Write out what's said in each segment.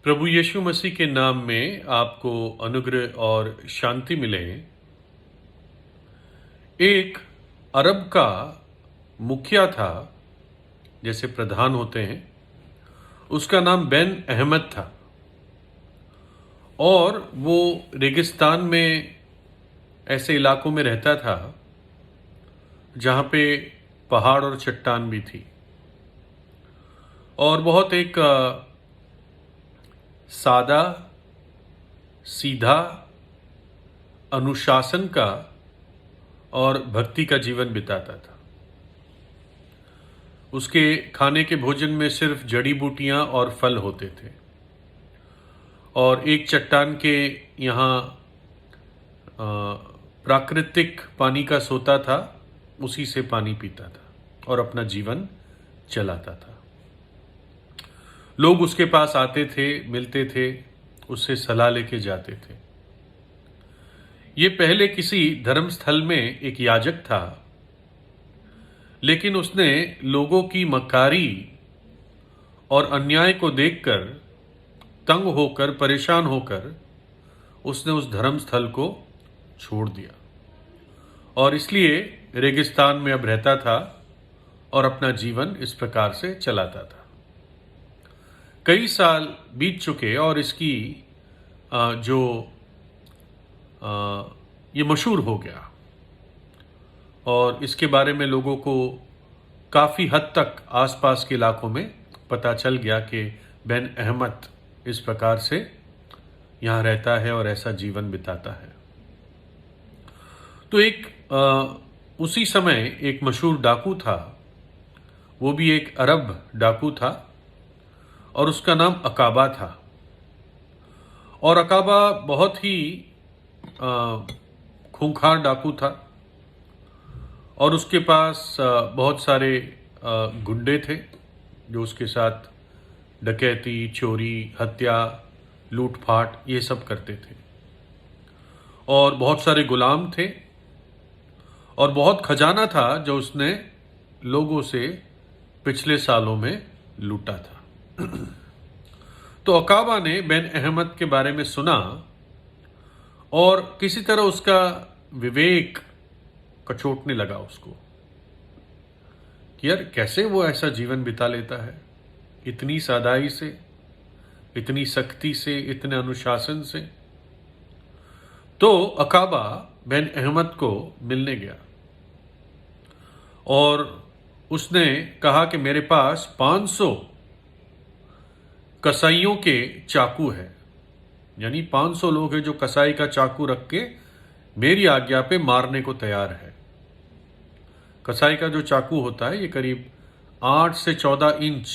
प्रभु यीशु मसीह के नाम में आपको अनुग्रह और शांति मिले। एक अरब का मुखिया था, जैसे प्रधान होते हैं। उसका नाम बेन अहमद था और वो रेगिस्तान में ऐसे इलाकों में रहता था जहाँ पे पहाड़ और चट्टान भी थी और बहुत एक सादा सीधा अनुशासन का और भक्ति का जीवन बिताता था। उसके खाने के भोजन में सिर्फ जड़ी बूटियां और फल होते थे और एक चट्टान के यहाँ प्राकृतिक पानी का सोता था, उसी से पानी पीता था और अपना जीवन चलाता था। लोग उसके पास आते थे, मिलते थे, उससे सलाह लेके जाते थे। ये पहले किसी धर्मस्थल में एक याजक था, लेकिन उसने लोगों की मक्कारी और अन्याय को देखकर तंग होकर, परेशान होकर उसने उस धर्मस्थल को छोड़ दिया और इसलिए रेगिस्तान में अब रहता था और अपना जीवन इस प्रकार से चलाता था। कई साल बीत चुके और इसकी ये मशहूर हो गया और इसके बारे में लोगों को काफ़ी हद तक आसपास के इलाकों में पता चल गया कि बेन अहमद इस प्रकार से यहाँ रहता है और ऐसा जीवन बिताता है। तो उसी समय एक मशहूर डाकू था, वो भी एक अरब डाकू था और उसका नाम अकाबा था। और अकाबा बहुत ही खूंखार डाकू था और उसके पास बहुत सारे गुंडे थे जो उसके साथ डकैती, चोरी, हत्या, लूटपाट ये सब करते थे और बहुत सारे गुलाम थे और बहुत खजाना था जो उसने लोगों से पिछले सालों में लूटा था। तो अकाबा ने बेन अहमद के बारे में सुना और किसी तरह उसका विवेक कचोटने लगा उसको कि यार कैसे वो ऐसा जीवन बिता लेता है, इतनी सादाई से, इतनी सख्ती से, इतने अनुशासन से। तो अकाबा बेन अहमद को मिलने गया और उसने कहा कि मेरे पास 500 कसाईयों के चाकू है, यानी 500 लोग हैं जो कसाई का चाकू रख के मेरी आज्ञा पे मारने को तैयार है। कसाई का जो चाकू होता है ये करीब 8 से 14 इंच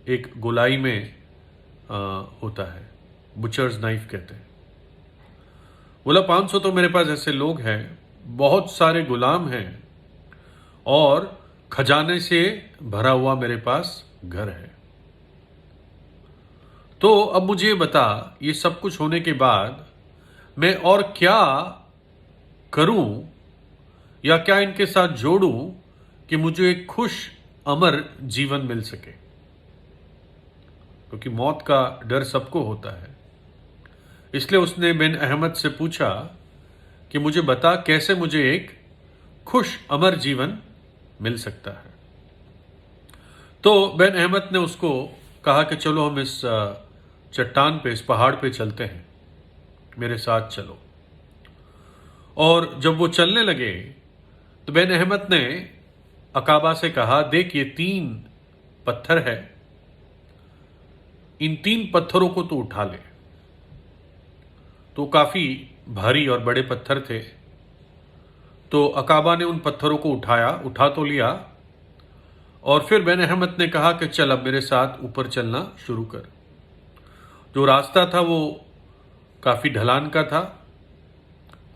एक गोलाई में होता है, बुचर्स नाइफ कहते हैं। बोला 500 तो मेरे पास ऐसे लोग हैं, बहुत सारे गुलाम हैं और खजाने से भरा हुआ मेरे पास घर है। तो अब मुझे बता, ये सब कुछ होने के बाद मैं और क्या करूं या क्या इनके साथ जोड़ूं कि मुझे एक खुश अमर जीवन मिल सके, क्योंकि मौत का डर सबको होता है। इसलिए उसने बेन अहमद से पूछा कि मुझे बता कैसे मुझे एक खुश अमर जीवन मिल सकता है। तो बेन अहमद ने उसको कहा कि चलो हम इस चट्टान पे, इस पहाड़ पे चलते हैं, मेरे साथ चलो। और जब वो चलने लगे तो बेन अहमद ने अकाबा से कहा, देख ये 3 पत्थर है, इन 3 पत्थरों को तो उठा ले। तो काफी भारी और बड़े पत्थर थे। तो अकाबा ने उन पत्थरों को उठा तो लिया और फिर बेन अहमद ने कहा कि चल अब मेरे साथ ऊपर चलना शुरू कर। जो रास्ता था वो काफ़ी ढलान का था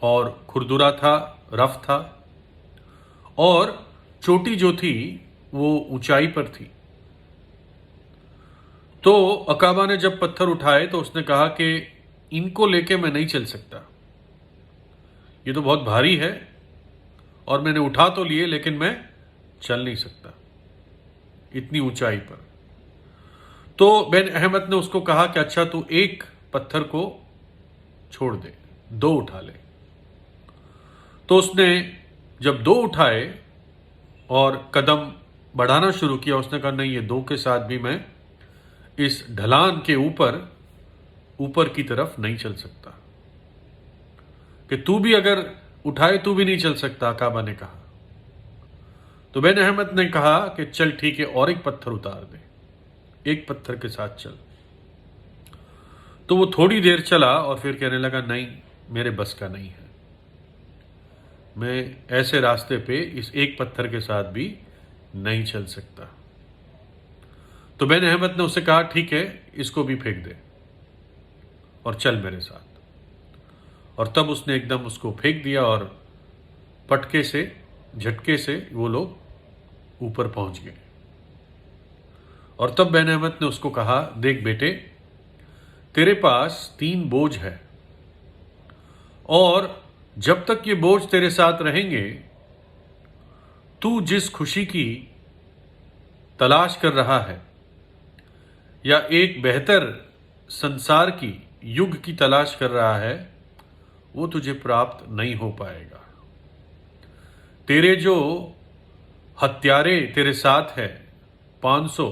और खुरदुरा था, रफ था और चोटी जो थी वो ऊंचाई पर थी। तो अकाबा ने जब पत्थर उठाए तो उसने कहा कि इनको लेके मैं नहीं चल सकता, ये तो बहुत भारी है और मैंने उठा तो लिए लेकिन मैं चल नहीं सकता इतनी ऊंचाई पर। तो बेन अहमद ने उसको कहा कि अच्छा तू एक पत्थर को छोड़ दे, 2 उठा ले। तो उसने जब 2 उठाए और कदम बढ़ाना शुरू किया, उसने कहा नहीं, ये 2 के साथ भी मैं इस ढलान के ऊपर की तरफ नहीं चल सकता, कि तू भी अगर उठाए तू भी नहीं चल सकता, काबा ने कहा। तो बेन अहमद ने कहा कि चल ठीक है, और एक पत्थर उतार दे, एक पत्थर के साथ चल। तो वो थोड़ी देर चला और फिर कहने लगा नहीं, मेरे बस का नहीं है, मैं ऐसे रास्ते पे इस एक पत्थर के साथ भी नहीं चल सकता। तो बेन अहमद ने उससे कहा ठीक है, इसको भी फेंक दे और चल मेरे साथ। और तब उसने एकदम उसको फेंक दिया और पटके से, झटके से वो लोग ऊपर पहुंच गए। और तब बेन अहमद ने उसको कहा देख बेटे, तेरे पास 3 बोझ है, और जब तक ये बोझ तेरे साथ रहेंगे, तू जिस खुशी की तलाश कर रहा है या एक बेहतर संसार की, युग की तलाश कर रहा है, वो तुझे प्राप्त नहीं हो पाएगा। तेरे जो हत्यारे तेरे साथ है, 500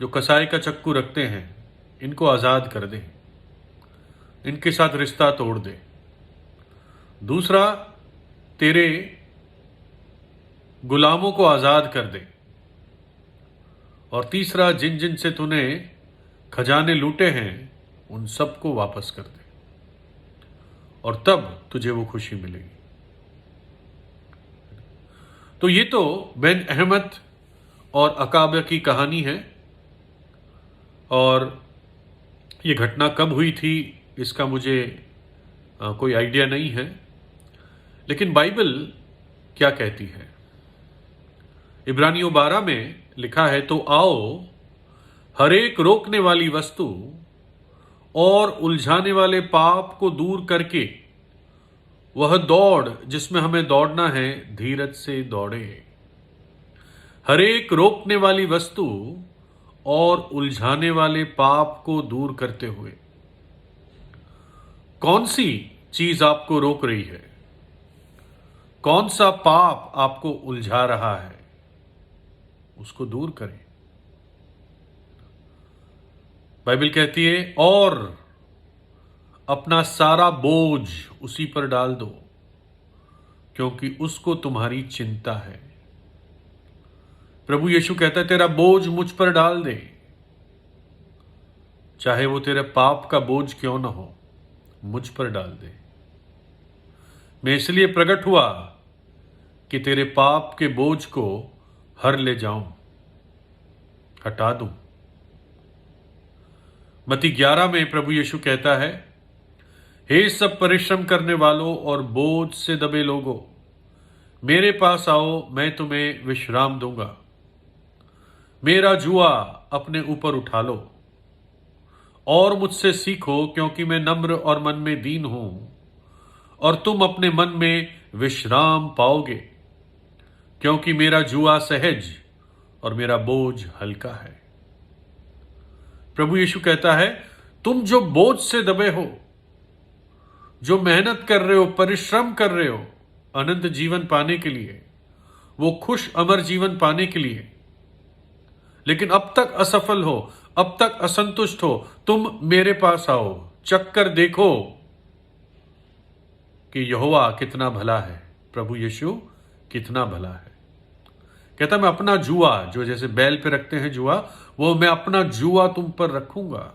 जो कसाई का चक्कू रखते हैं, इनको आज़ाद कर दे, इनके साथ रिश्ता तोड़ दे। दूसरा, तेरे गुलामों को आज़ाद कर दे। और तीसरा, जिन जिन से तूने खजाने लूटे हैं, उन सबको वापस कर दे, और तब तुझे वो खुशी मिलेगी। तो ये तो बेन अहमद और अकाबा की कहानी है। और ये घटना कब हुई थी इसका मुझे कोई आइडिया नहीं है, लेकिन बाइबल क्या कहती है। इब्रानियों 12 में लिखा है, तो आओ हर एक रोकने वाली वस्तु और उलझाने वाले पाप को दूर करके वह दौड़ जिसमें हमें दौड़ना है, धीरज से दौड़े। हर एक रोकने वाली वस्तु और उलझाने वाले पाप को दूर करते हुए। कौन सी चीज आपको रोक रही है? कौन सा पाप आपको उलझा रहा है? उसको दूर करें। बाइबल कहती है, और अपना सारा बोझ उसी पर डाल दो, क्योंकि उसको तुम्हारी चिंता है। प्रभु यीशु कहता है, तेरा बोझ मुझ पर डाल दे, चाहे वो तेरे पाप का बोझ क्यों ना हो, मुझ पर डाल दे। मैं इसलिए प्रकट हुआ कि तेरे पाप के बोझ को हर ले जाऊं, हटा दूं। मत्ती 11 में प्रभु यीशु कहता है, हे सब परिश्रम करने वालों और बोझ से दबे लोगों, मेरे पास आओ, मैं तुम्हें विश्राम दूंगा। मेरा जुआ अपने ऊपर उठा लो और मुझसे सीखो, क्योंकि मैं नम्र और मन में दीन हूं, और तुम अपने मन में विश्राम पाओगे, क्योंकि मेरा जुआ सहज और मेरा बोझ हल्का है। प्रभु यीशु कहता है, तुम जो बोझ से दबे हो, जो मेहनत कर रहे हो, परिश्रम कर रहे हो अनंत जीवन पाने के लिए, वो खुश अमर जीवन पाने के लिए, लेकिन अब तक असफल हो, अब तक असंतुष्ट हो, तुम मेरे पास आओ, चक्कर देखो कि यहोवा कितना भला है, प्रभु यीशु कितना भला है। कहता मैं अपना जुआ, जो जैसे बैल पे रखते हैं जुआ, वो मैं अपना जुआ तुम पर रखूंगा।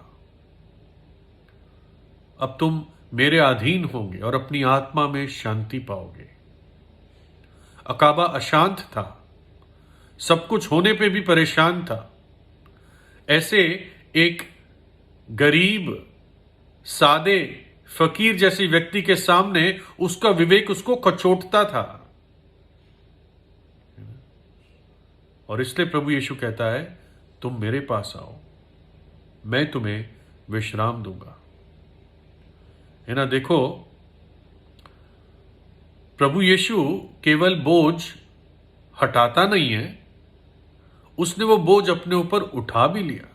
अब तुम मेरे अधीन होंगे और अपनी आत्मा में शांति पाओगे। अकाबा अशांत था, सब कुछ होने पे भी परेशान था। ऐसे एक गरीब, सादे, फकीर जैसे व्यक्ति के सामने उसका विवेक उसको कचोटता था। और इसलिए प्रभु यीशु कहता है, तुम मेरे पास आओ, मैं तुम्हें विश्राम दूंगा। है ना। देखो, प्रभु यीशु केवल बोझ हटाता नहीं है, उसने वो बोझ अपने ऊपर उठा भी लिया।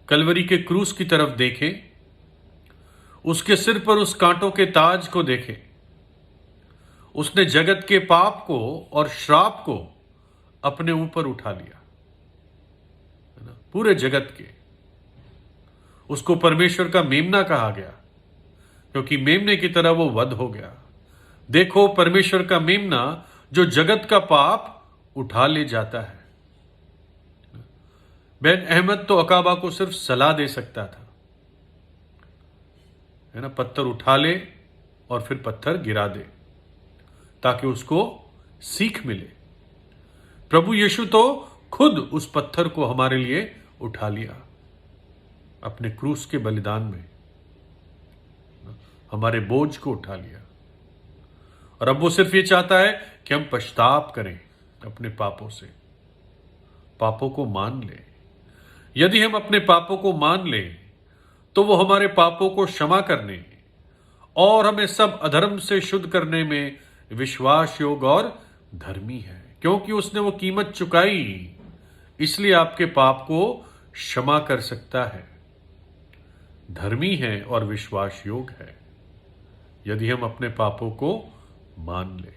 कलवरी के क्रूस की तरफ देखे, उसके सिर पर उस कांटों के ताज को देखे। उसने जगत के पाप को और श्राप को अपने ऊपर उठा लिया, है ना, पूरे जगत के। उसको परमेश्वर का मेमना कहा गया, क्योंकि मेमने की तरह वो वध हो गया। देखो, परमेश्वर का मेमना जो जगत का पाप उठा ले जाता है। बेन अहमद तो अकाबा को सिर्फ सलाह दे सकता था, है ना, पत्थर उठा ले और फिर पत्थर गिरा दे, ताकि उसको सीख मिले। प्रभु यीशु तो खुद उस पत्थर को हमारे लिए उठा लिया अपने क्रूस के बलिदान में, हमारे बोझ को उठा लिया। और अब वो सिर्फ ये चाहता है कि हम पश्चाताप करें अपने पापों से, पापों को मान लें। यदि हम अपने पापों को मान लें तो वो हमारे पापों को क्षमा करने और हमें सब अधर्म से शुद्ध करने में विश्वास योग्य और धर्मी है, क्योंकि उसने वो कीमत चुकाई, इसलिए आपके पाप को क्षमा कर सकता है, धर्मी है और विश्वास योग्य है, यदि हम अपने पापों को मान लें।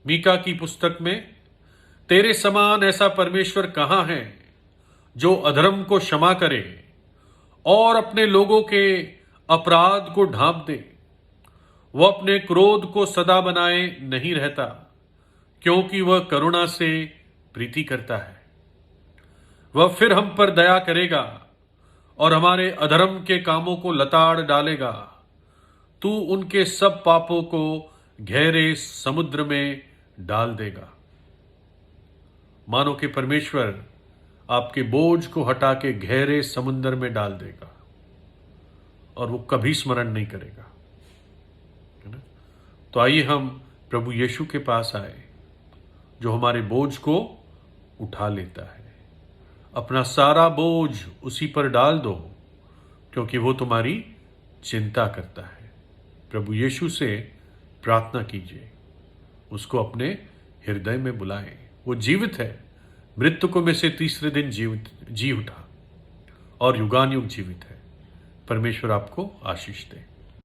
मीका की पुस्तक में, तेरे समान ऐसा परमेश्वर कहां है जो अधर्म को क्षमा करे और अपने लोगों के अपराध को ढांप दे। वह अपने क्रोध को सदा बनाए नहीं रहता, क्योंकि वह करुणा से प्रीति करता है। वह फिर हम पर दया करेगा और हमारे अधर्म के कामों को लताड़ डालेगा। तू उनके सब पापों को गहरे समुद्र में डाल देगा। मानो कि परमेश्वर आपके बोझ को हटा के गहरे समुद्र में डाल देगा और वो कभी स्मरण नहीं करेगा, है ना। तो आइए हम प्रभु यीशु के पास आए, जो हमारे बोझ को उठा लेता है। अपना सारा बोझ उसी पर डाल दो, क्योंकि वो तुम्हारी चिंता करता है। प्रभु यीशु से प्रार्थना कीजिए, उसको अपने हृदय में बुलाएं। वो जीवित है, मृतकों में से तीसरे दिन जी उठा और युगान युग जीवित है। परमेश्वर आपको आशीष दे।